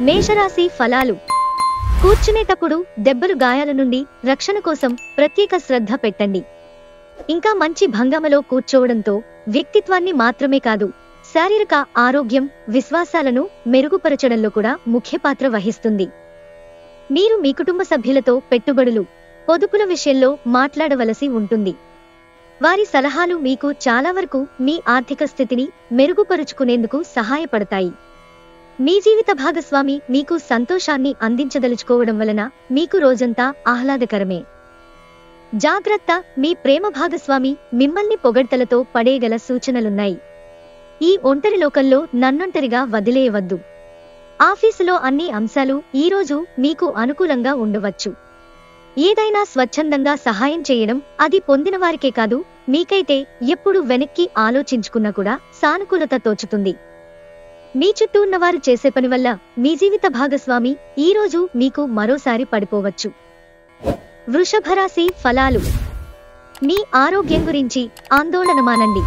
మేషరాశి ఫలాలు. కూర్చునేటప్పుడు దెబ్బలు గాయాల నుండి రక్షణ కోసం ప్రత్యేక శ్రద్ధ పెట్టండి. ఇంకా మంచి భంగమలో కూర్చోవడంతో వ్యక్తిత్వాన్ని మాత్రమే కాదు, శారీరక ఆరోగ్యం, విశ్వాసాలను మెరుగుపరచడంలో కూడా ముఖ్య పాత్ర వహిస్తుంది. మీరు మీ కుటుంబ సభ్యులతో పెట్టుబడులు, పొదుపుల విషయంలో మాట్లాడవలసి ఉంటుంది. వారి సలహాలు మీకు చాలా వరకు మీ ఆర్థిక స్థితిని మెరుగుపరుచుకునేందుకు సహాయపడతాయి. మీ జీవిత భాగస్వామి మీకు సంతోషాన్ని అందించదలుచుకోవడం వలన మీకు రోజంతా ఆహ్లాదకరమే. జాగ్రత్త, మీ ప్రేమ భాగస్వామి మిమ్మల్ని పొగడ్తలతో పడేయగల సూచనలున్నాయి. ఈ ఒంటరి లోకంలో నన్నొంటరిగా వదిలేయవద్దు. ఆఫీసులో అన్ని అంశాలు ఈరోజు మీకు అనుకూలంగా ఉండవచ్చు. ఏదైనా స్వచ్ఛందంగా సహాయం చేయడం, అది పొందినవారికే కాదు, మీకైతే ఎప్పుడు వెనక్కి ఆలోచించుకున్నా కూడా సానుకూలత తోచుతుంది. మీ చుట్టూ ఉన్నవారు చేసే పని వల్ల మీ జీవిత భాగస్వామి ఈరోజు మీకు మరోసారి పడిపోవచ్చు. వృషభరాశి ఫలాలు. మీ ఆరోగ్యం గురించి ఆందోళన మానండి.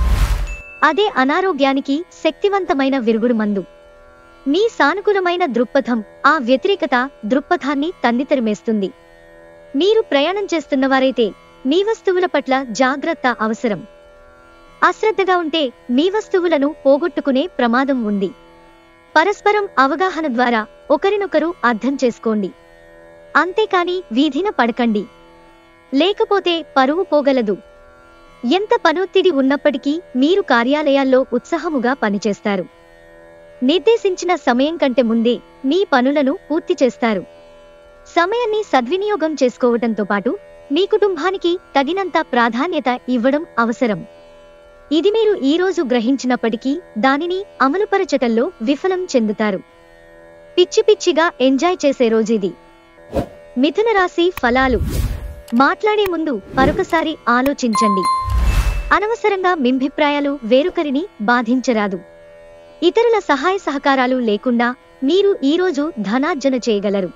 అదే అనారోగ్యానికి శక్తివంతమైన విరుగుడు మందు. మీ సానుకూలమైన దృక్పథం ఆ వ్యతిరేకత దృక్పథాన్ని తన్నితరిమేస్తుంది. మీరు ప్రయాణం చేస్తున్నవారైతే మీ వస్తువుల పట్ల జాగ్రత్త అవసరం. అశ్రద్ధగా ఉంటే మీ వస్తువులను పోగొట్టుకునే ప్రమాదం ఉంది. పరస్పరం అవగాహన ద్వారా ఒకరినొకరు అర్థం చేసుకోండి. అంతేకాని వీధిన పడకండి, లేకపోతే పరువు పోగలదు. ఎంత పనొత్తిడి ఉన్నప్పటికీ మీరు కార్యాలయాల్లో ఉత్సాహముగా పనిచేస్తారు. నిర్దేశించిన సమయం కంటే ముందే మీ పనులను పూర్తి చేస్తారు. సమయాన్ని సద్వినియోగం చేసుకోవడంతో పాటు మీ కుటుంబానికి తగినంత ప్రాధాన్యత ఇవ్వడం అవసరం. ఇది మీరు ఈరోజు గ్రహించినప్పటికీ దానిని అమలుపరచటంలో విఫలం చెందుతారు. పిచ్చి పిచ్చిగా ఎంజాయ్ చేసే రోజుది. మిథున రాశి ఫలాలు. మాట్లాడే ముందు మరొకసారి ఆలోచించండి. అనవసరంగా మింభిప్రాయాలు వేరొకరిని బాధించరాదు. ఇతరుల సహాయ సహకారాలు లేకుండా మీరు ఈరోజు ధనార్జన చేయగలరు.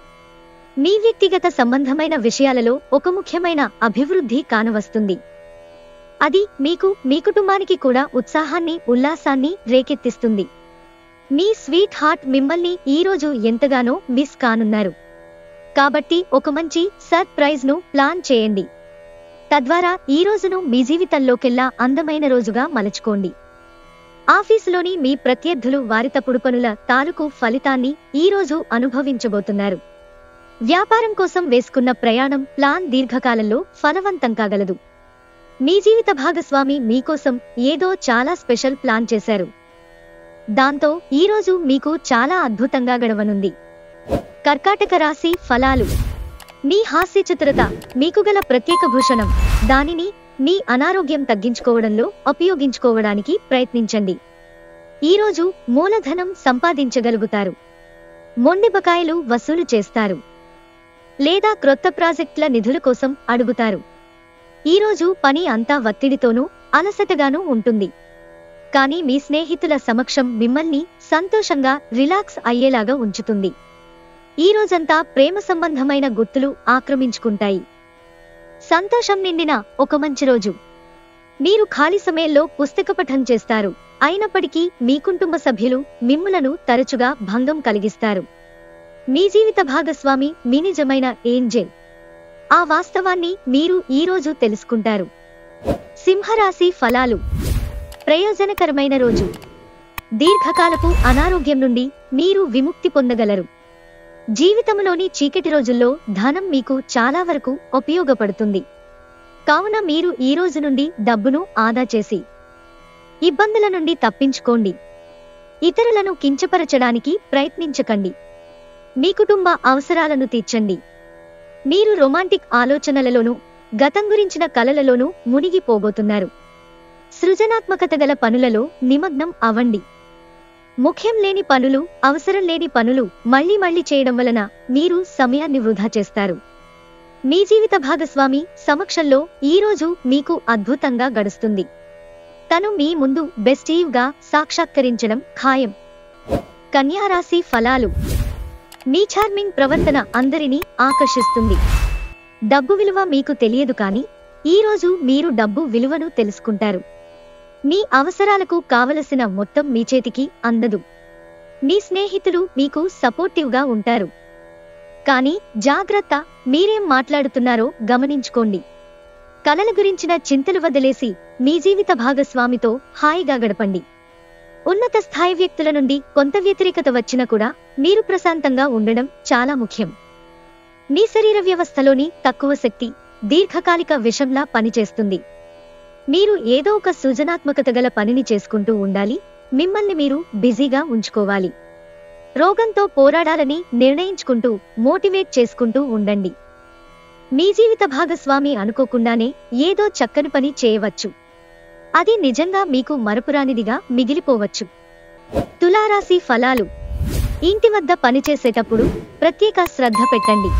మీ వ్యక్తిగత సంబంధమైన విషయాలలో ఒక ముఖ్యమైన అభివృద్ధి కానవస్తుంది. అది మీకు, మీ కుటుంబానికి కూడా ఉత్సాహాన్ని, ఉల్లాసాన్ని రేకెత్తిస్తుంది. మీ స్వీట్ హార్ట్ మిమ్మల్ని ఈరోజు ఎంతగానో మిస్ కానున్నారు. కాబట్టి ఒక మంచి సర్ప్రైజ్ ను ప్లాన్ చేయండి. తద్వారా ఈ రోజును మీ జీవితంలోకెల్లా అందమైన రోజుగా మలుచుకోండి. ఆఫీసులోని మీ ప్రత్యర్థులు వారి తప్పుడు పనుల తాలూకు ఫలితాన్ని ఈరోజు అనుభవించబోతున్నారు. వ్యాపారం కోసం వేసుకున్న ప్రయాణం ప్లాన్ దీర్ఘకాలంలో ఫలవంతం కాగలదు. మీ జీవిత భాగస్వామి మీకోసం ఏదో చాలా స్పెషల్ ప్లాన్ చేశారు. దాంతో ఈరోజు మీకు చాలా అద్భుతంగా గడవనుంది. కర్కాటక రాశి ఫలాలు. మీ హాస్య చతురత మీకు గల ప్రత్యేక భూషణం. దానిని మీ అనారోగ్యం తగ్గించుకోవడంలో ఉపయోగించుకోవడానికి ప్రయత్నించండి. ఈరోజు మూలధనం సంపాదించగలుగుతారు. మొండి బకాయిలు వసూలు చేస్తారు. లేదా క్రొత్త ప్రాజెక్టుల నిధుల కోసం అడుగుతారు. ఈరోజు పని అంతా ఒత్తిడితోనూ అలసటగానూ ఉంటుంది. కానీ మీ స్నేహితుల సమక్షం మిమ్మల్ని సంతోషంగా రిలాక్స్ అయ్యేలాగా ఉంచుతుంది. ఈ రోజంతా ప్రేమ సంబంధమైన గుర్తులు ఆక్రమించుకుంటాయి. సంతోషం నిండిన ఒక మంచి రోజు. మీరు ఖాళీ సమయంలో పుస్తక పఠనం చేస్తారు. అయినప్పటికీ మీ కుటుంబ సభ్యులు మిమ్ములను తరచుగా భంగం కలిగిస్తారు. మీ జీవిత భాగస్వామి మీ నిజమైన ఏంజెల్. ఆ వాస్తవాన్ని మీరు ఈరోజు తెలుసుకుంటారు. సింహరాశి ఫలాలు. ప్రయోజనకరమైన రోజు. దీర్ఘకాలపు అనారోగ్యం నుండి మీరు విముక్తి పొందగలరు. జీవితంలోని చీకటి రోజుల్లో ధనం మీకు చాలా వరకు ఉపయోగపడుతుంది. కావున మీరు ఈ రోజు నుండి డబ్బును ఆదా చేసి ఇబ్బందుల నుండి తప్పించుకోండి. ఇతరులను కించపరచడానికి ప్రయత్నించకండి. మీ కుటుంబ అవసరాలను తీర్చండి. మీరు రొమాంటిక్ ఆలోచనలలోనూ, గతం గురించిన కలలలోనూ మునిగిపోబోతున్నారు. సృజనాత్మకత గల పనులలో నిమగ్నం అవ్వండి. ముఖ్యం లేని పనులు, అవసరం లేని పనులు మళ్లీ మళ్లీ చేయడం వలన మీరు సమయాన్ని వృధా చేస్తారు. మీ జీవిత భాగస్వామి సమక్షంలో ఈరోజు మీకు అద్భుతంగా గడుస్తుంది. తను మీ ముందు బెస్టీవ్గా సాక్షాత్కరించడం ఖాయం. కన్యారాశి ఫలాలు. మీ చార్మింగ్ ప్రవర్తన అందరినీ ఆకర్షిస్తుంది. డబ్బు విలువ మీకు తెలియదు, కానీ ఈరోజు మీరు డబ్బు విలువను తెలుసుకుంటారు. మీ అవసరాలకు కావలసిన మొత్తం మీ చేతికి అందదు. మీ స్నేహితులు మీకు సపోర్టివ్గా ఉంటారు. కానీ జాగ్రత్త, మీరేం మాట్లాడుతున్నారో గమనించుకోండి. కలల గురించిన చింతలు వదిలేసి మీ జీవిత భాగస్వామితో హాయిగా గడపండి. ఉన్నత స్థాయి వ్యక్తుల నుండి కొంత వ్యతిరేకత వచ్చినా కూడా మీరు ప్రశాంతంగా ఉండడం చాలా ముఖ్యం. మీ శరీర వ్యవస్థలోని తక్కువ శక్తి దీర్ఘకాలిక విషంలా పనిచేస్తుంది. మీరు ఏదో ఒక సృజనాత్మకత గల పనిని చేసుకుంటూ ఉండాలి. మిమ్మల్ని మీరు బిజీగా ఉంచుకోవాలి. రోగంతో పోరాడాలని నిర్ణయించుకుంటూ మోటివేట్ చేసుకుంటూ ఉండండి. మీ జీవిత భాగస్వామి అనుకోకుండానే ఏదో చక్కని పని చేయవచ్చు. అది నిజంగా మీకు మరపురానిదిగా మిగిలిపోవచ్చు. తులారాశి ఫలాలు. ఇంటి వద్ద పనిచేసేటప్పుడు ప్రత్యేక శ్రద్ధ పెట్టండి.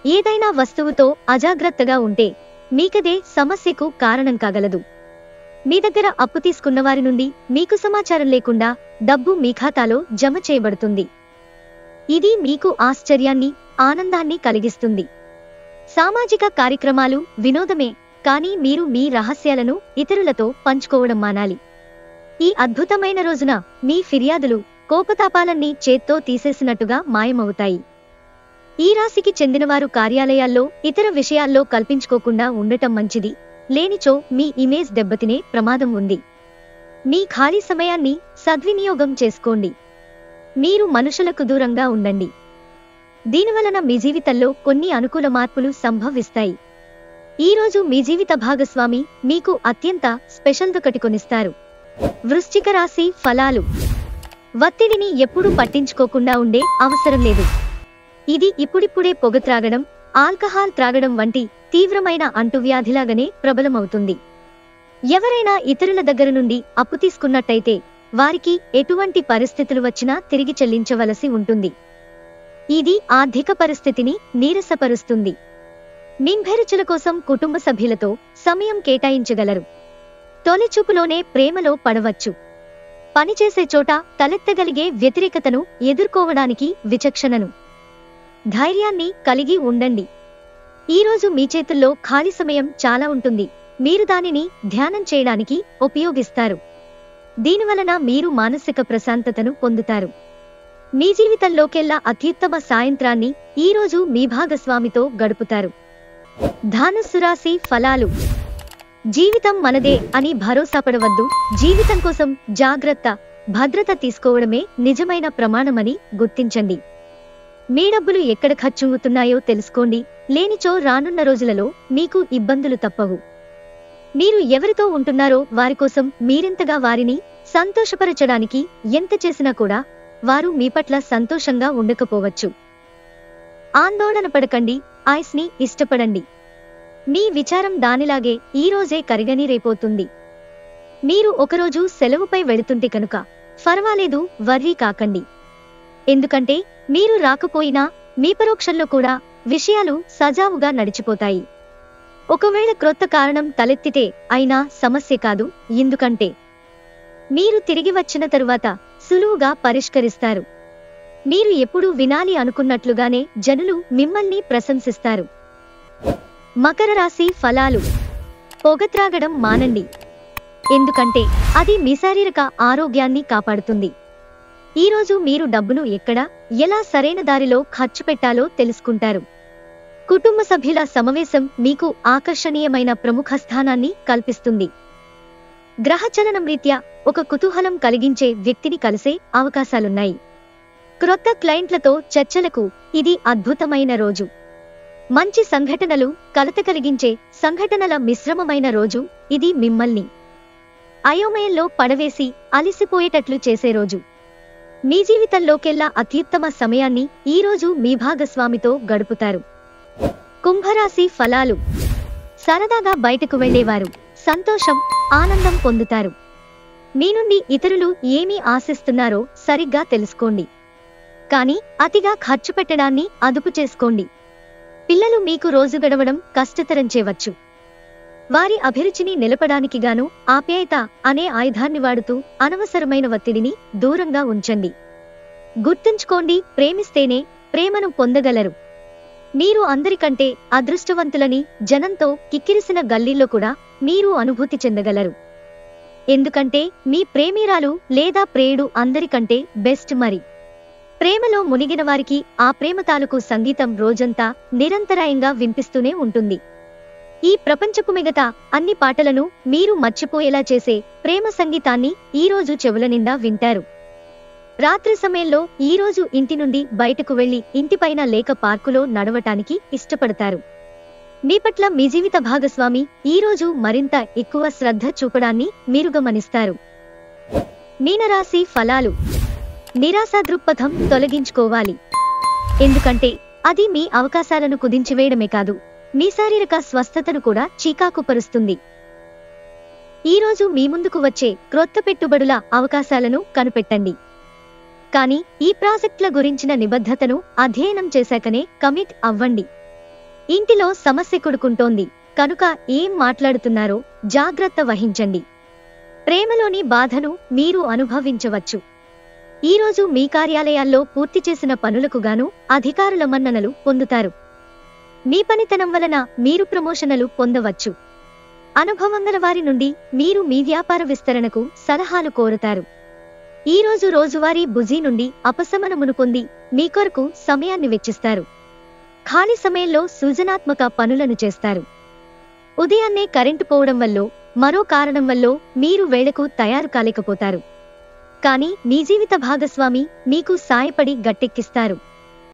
ఏదైనా వస్తువుతో అజాగ్రత్తగా ఉంటే మీకదే సమస్యకు కారణం కాగలదు. మీ దగ్గర అప్పు తీసుకున్న వారి నుండి మీకు సమాచారం లేకుండా డబ్బు మీ ఖాతాలో జమ చేయబడుతుంది. ఇది మీకు ఆశ్చర్యాన్ని, ఆనందాన్ని కలిగిస్తుంది. సామాజిక కార్యక్రమాలు వినోదమే, కానీ మీరు మీ రహస్యాలను ఇతరులతో పంచుకోవడం మానాలి. ఈ అద్భుతమైన రోజున మీ ఫిర్యాదులు, కోపతాపాలన్నీ చేత్తో తీసేసినట్టుగా మాయమవుతాయి. ఈ రాశికి చెందినవారు కార్యాలయాల్లో ఇతర విషయాల్లో కల్పించుకోకుండా ఉండటం మంచిది. లేనిచో మీ ఇమేజ్ దెబ్బతినే ప్రమాదం ఉంది. మీ ఖాళీ సమయాన్ని సద్వినియోగం చేసుకోండి. మీరు మనుషులకు దూరంగా ఉండండి. దీనివలన మీ జీవితంలో కొన్ని అనుకూల మార్పులు సంభవిస్తాయి. ఈరోజు మీ జీవిత భాగస్వామి మీకు అత్యంత స్పెషల్ దుకటి కొనిస్తారు. వృశ్చిక రాశి ఫలాలు. ఒత్తిడిని ఎప్పుడూ పట్టించుకోకుండా ఉండే అవసరం లేదు. ఇది ఇప్పుడిప్పుడే పొగ త్రాగడం, ఆల్కహాల్ త్రాగడం వంటి తీవ్రమైన అంటువ్యాధిలాగానే ప్రబలమవుతుంది. ఎవరైనా ఇతరుల దగ్గర నుండి అప్పు తీసుకున్నట్టయితే వారికి ఎటువంటి పరిస్థితులు వచ్చినా తిరిగి చెల్లించవలసి ఉంటుంది. ఇది ఆర్థిక పరిస్థితిని నీరసపరుస్తుంది. నింభెరుచుల కోసం కుటుంబ సభ్యులతో సమయం కేటాయించగలరు. తొలిచూపులోనే ప్రేమలో పడవచ్చు. పనిచేసే చోట తలెత్తగలిగే వ్యతిరేకతను ఎదుర్కోవడానికి విచక్షణను, ధైర్యాన్ని కలిగి ఉండండి. ఈరోజు మీ చేతుల్లో ఖాళీ సమయం చాలా ఉంటుంది. మీరు దానిని ధ్యానం చేయడానికి ఉపయోగిస్తారు. దీనివలన మీరు మానసిక ప్రశాంతతను పొందుతారు. మీ జీవితంలోకెల్లా అత్యుత్తమ సాయంత్రాన్ని ఈరోజు మీ భాగస్వామితో గడుపుతారు. ధనుస్సు రాశి ఫలాలు. జీవితం మనదే అని భరోసాపడవద్దు. జీవితం కోసం జాగ్రత్త, భద్రత తీసుకోవడమే నిజమైన ప్రమాణమని గుర్తించండి. మీ డబ్బులు ఎక్కడ ఖర్చవుతున్నాయో తెలుసుకోండి. లేనిచో రానున్న రోజులలో మీకు ఇబ్బందులు తప్పవు. మీరు ఎవరితో ఉంటున్నారో వారి కోసం మీరెంతగా వారిని సంతోషపరచడానికి ఎంత చేసినా కూడా వారు మీ పట్ల సంతోషంగా ఉండకపోవచ్చు. ఆందోళన పడకండి, ఐస్ని ఇష్టపడండి. మీ విచారం దానిలాగే ఈరోజే కరిగని రేపోతుంది. మీరు ఒకరోజు సెలవుపై వెళుతుంటే కనుక పర్వాలేదు, వర్రీ కాకండి. ఎందుకంటే మీరు రాకపోయినా మీ పరోక్షంలో కూడా విషయాలు సజావుగా నడిచిపోతాయి. ఒకవేళ క్రొత్త కారణం తలెత్తితే అయినా సమస్య కాదు. ఎందుకంటే మీరు తిరిగి వచ్చిన తరువాత సులువుగా పరిష్కరిస్తారు. మీరు ఎప్పుడూ వినాలి అనుకున్నట్లుగానే జనులు మిమ్మల్ని ప్రశంసిస్తారు. మకర రాశి ఫలాలు. పొగ త్రాగడం మానండి. ఎందుకంటే అది మీ శారీరక ఆరోగ్యాన్ని కాపాడుతుంది. ఈరోజు మీరు డబ్బును ఎక్కడ, ఎలా సరైన దారిలో ఖర్చు పెట్టాలో తెలుసుకుంటారు. కుటుంబ సభ్యుల సమావేశం మీకు ఆకర్షణీయమైన ప్రముఖ స్థానాన్ని కల్పిస్తుంది. గ్రహచలనం రీత్యా ఒక కుతూహలం కలిగించే వ్యక్తిని కలిసే అవకాశాలున్నాయి. క్రొత్త క్లయింట్లతో చర్చలకు ఇది అద్భుతమైన రోజు. మంచి సంఘటనలు, కలత కలిగించే సంఘటనల మిశ్రమమైన రోజు ఇది. మిమ్మల్ని అయోమయంలో పడవేసి అలిసిపోయేటట్లు చేసే రోజు. మీ జీవితంలోకెల్లా అత్యుత్తమ సమయాన్ని ఈరోజు మీ భాగస్వామితో గడుపుతారు. కుంభరాశి ఫలాలు. సరదాగా బయటకు వెళ్లేవారు సంతోషం, ఆనందం పొందుతారు. మీ నుండి ఇతరులు ఏమీ ఆశిస్తున్నారో సరిగ్గా తెలుసుకోండి. కానీ అతిగా ఖర్చు పెట్టడాన్ని అదుపు చేసుకోండి. పిల్లలు మీకు రోజు గడవడం కష్టతరం చేయవచ్చు. వారి అభిరుచిని నిలపడానికి గాను ఆప్యాయత అనే ఆయుధాన్ని వాడుతూ అనవసరమైన ఒత్తిడిని దూరంగా ఉంచండి. గుర్తుంచుకోండి, ప్రేమిస్తేనే ప్రేమను పొందగలరు. మీరు అందరికంటే అదృష్టవంతులని జనంతో కిక్కిరిసిన గల్లీల్లో కూడా మీరు అనుభూతి చెందగలరు. ఎందుకంటే మీ ప్రేమిరాలు లేదా ప్రేయుడు అందరికంటే బెస్ట్ మరి. ప్రేమలో మునిగిన వారికి ఆ ప్రేమ తాలూకు సంగీతం రోజంతా నిరంతరాయంగా వినిపిస్తూనే ఉంటుంది. ఈ ప్రపంచపు మిగతా అన్ని పాటలను మీరు మర్చిపోయేలా చేసే ప్రేమ సంగీతాన్ని ఈరోజు చెవుల నిండా వింటారు. రాత్రి సమయంలో ఈరోజు ఇంటి నుండి బయటకు వెళ్లి ఇంటిపైన లేక పార్కులో నడవటానికి ఇష్టపడతారు. మీ పట్ల మీ జీవిత భాగస్వామి ఈరోజు మరింత ఎక్కువ శ్రద్ధ చూపడాన్ని మీరు గమనిస్తారు. మీనరాశి ఫలాలు. నిరాశ దృక్పథం తొలగించుకోవాలి. ఎందుకంటే అది మీ అవకాశాలను కుదించివేయడమే కాదు, మీ శారీరక స్వస్థతను కూడా చీకాకుపరుస్తుంది. ఈరోజు మీ ముందుకు వచ్చే క్రొత్త పెట్టుబడుల అవకాశాలను కనిపెట్టండి. కానీ ఈ ప్రాజెక్టుల గురించిన నిబద్ధతను అధ్యయనం చేశాకనే కమిట్ అవ్వండి. ఇంటిలో సమస్య కొడుకుంటోంది కనుక ఏం మాట్లాడుతున్నారో జాగ్రత్త వహించండి. ప్రేమలోని బాధను మీరు అనుభవించవచ్చు. ఈరోజు మీ కార్యాలయాల్లో పూర్తి చేసిన పనులకు గాను అధికారుల మన్ననలు పొందుతారు. మీ పనితనం వలన మీరు ప్రమోషన్లు పొందవచ్చు. అనుభవం గల వారి నుండి మీరు మీ వ్యాపార విస్తరణకు సలహాలు కోరుతారు. ఈరోజు రోజువారీ బుజీ నుండి అపశమనమును పొంది మీ కొరకు సమయాన్ని వెచ్చిస్తారు. ఖాళీ సమయంలో సృజనాత్మక పనులను చేస్తారు. ఉదయాన్నే కరెంటు పోవడం వల్లో మరో కారణం వల్లో మీరు వేళకు తయారు కాలేకపోతారు. కానీ మీ జీవిత భాగస్వామి మీకు సాయపడి గట్టెక్కిస్తారు.